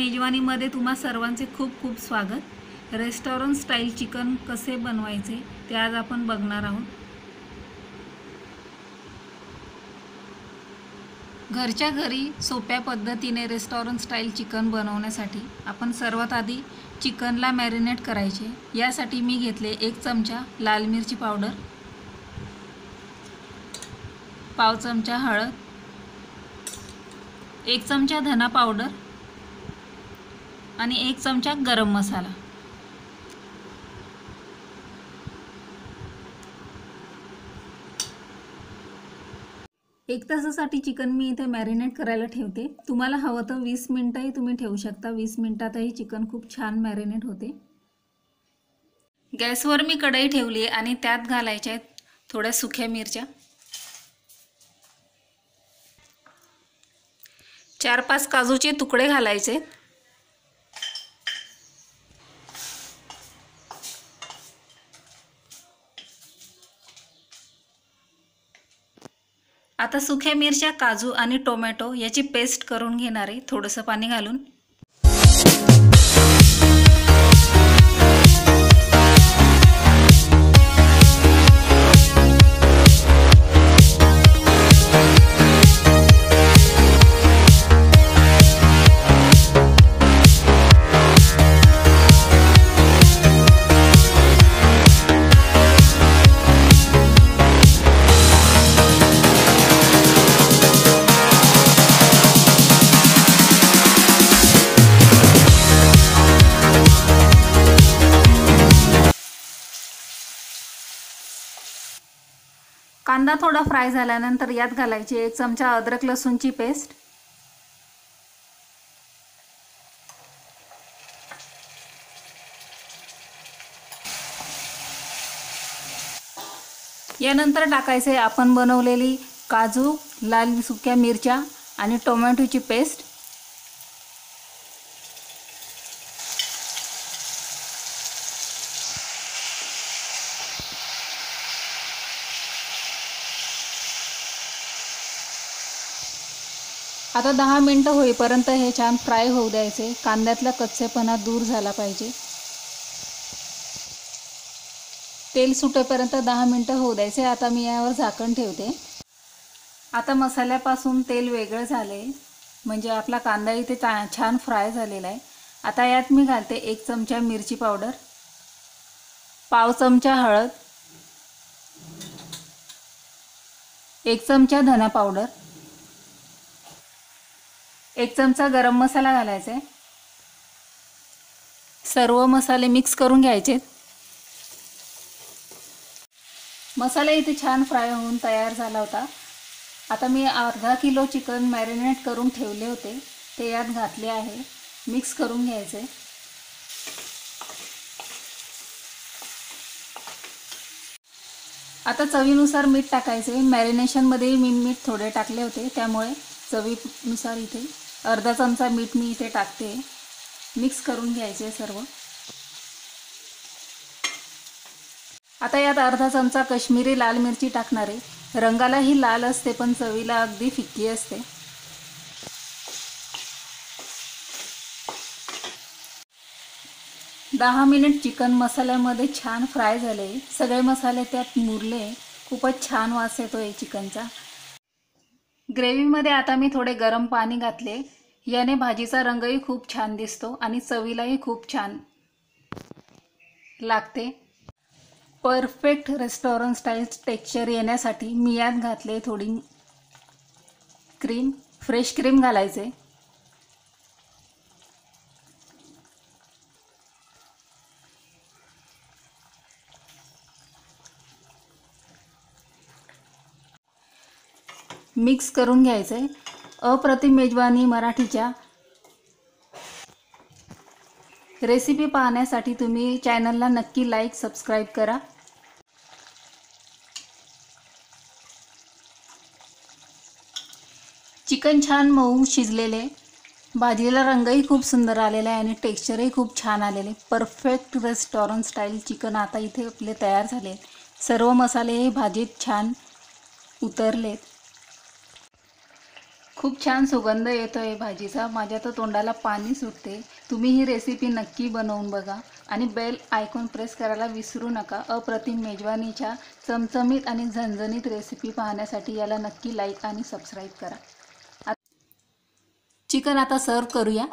मेजवानीमध्ये तुम्हा सर्वांचे खूप खूप स्वागत। रेस्टॉरंट स्टाईल चिकन कसे बनवायचे ते आज आपण बघणार आहोत। घरच्या घरी सोप्या पद्धतीने रेस्टॉरंट स्टाईल चिकन बनवण्यासाठी आपण सर्वात आधी चिकनला मॅरिनेट करायचे। यासाठी मी घेतले 1 चमचा लाल मिरची पावडर, पाव चमचा हळद, 1 चमचा धना पावडर आणि 1 चमचा गरम मसाला। एक तासासाठी चिकन मी इथे मॅरिनेट करायला ठेवते। तुम्हाला हवं तर 20 मिनिटंही तुम्ही ठेवू शकता। 20 मिनिटातही चिकन खूप छान मॅरिनेट होते। गॅसवर मी कढई ठेवली आहे आणि त्यात घालायच्या आहेत थोड्या सुक्या मिरच्या, 4-5 काजूचे तुकडे घालायचे, आता सुक्या मिरच्या, काजू आणि टोमॅटो याची पेस्ट करून घेणार आहे थोडंसं पाणी घालून। कांदा थोडा फ्राय झाल्यानंतर यात घालायची 1 चमचा अद्रक लसूणची पेस्ट, यानंतर टाकायचे आपण बनवलेली काजू, लाल सुक्या मिरच्या आणि टोमॅटोची पेस्ट। आता 10 मिनिटं होईपर्यंत हे छान फ्राय होऊ द्यायचे। कांद्यातला कच्चेपणा दूर झाला पाहिजे। तेल सुटेपर्यंत 10 मिनिटं होऊ द्यायचे। आता मी यावर झाकण ठेवते। आता मसाल्यापासून तेल वेगळं झाले, म्हणजे आपला कांदा इथे छान फ्राय झालेला आहे। आता यात मी घालते 1 चमचा मिरची पावडर, पाव चमचा हळद, 1 चमचा धना पावडर, 1 चमचा गरम मसाला घालायचा आहे। सर्व मसाले मिक्स करून घ्यायचे। मसाला इथे छान फ्राय होऊन तयार झाला होता। आता मी अर्धा किलो चिकन मॅरिनेट करून ठेवले होते ते यात घातले आहे। मिक्स करून घ्यायचे। आता चवीनुसार मीठ टाकायचे। मॅरिनेशनमध्ये मी मीठ थोडे टाकले होते, त्यामुळे चवीनुसार इथे अर्धा चमचा मीठ मी इथे टाकते। मिक्स करून घ्यायचे सर्व। आता यात अर्धा चमचा काश्मीरी लाल मिरची टाकणार आहे। रंगाला ही लाल असते पण चवीला अगदी फिक्की असते। दहा मिनिट चिकन मसाल्यामध्ये छान फ्राय झाले। सगळे मसाले त्यात मुरले। खूपच छान वास येतोय चिकनचा। ग्रेव्हीमध्ये आता मी थोडे गरम पाणी घातले। याने भाजीचा रंगही खूप छान दिसतो आणि चवीलाही खूप छान लागते। परफेक्ट रेस्टॉरंट स्टाईल टेक्स्चर येण्यासाठी मी यात घातले थोडी क्रीम, फ्रेश क्रीम घालायचे। मिक्स करून घ्यायचे। अप्रतिम मेजवानी मराठीच्या रेसिपी पाहण्यासाठी तुम्ही चॅनलला नक्की लाईक, सबस्क्राईब करा। चिकन छान मऊ शिजलेले, भाजीला रंगही खूप सुंदर आलेला आहे आणि टेक्स्चरही खूप छान आलेले। परफेक्ट रेस्टॉरंट स्टाईल चिकन आता इथे आपले तयार झाले। सर्व मसाले भाजीत छान उतरलेत। खूप छान सुगंध येतोय भाजीचा, माझ्या तर तोंडाला पाणी सुटते। तुम्ही ही रेसिपी नक्की बनवून बघा आणि बेल आयकॉन प्रेस करायला विसरू नका। अप्रतिम मेजवानीच्या चमचमीत आणि झणझणीत रेसिपी पाहण्यासाठी याला नक्की लाईक आणि सबस्क्राईब करा। चिकन आता सर्व करूया।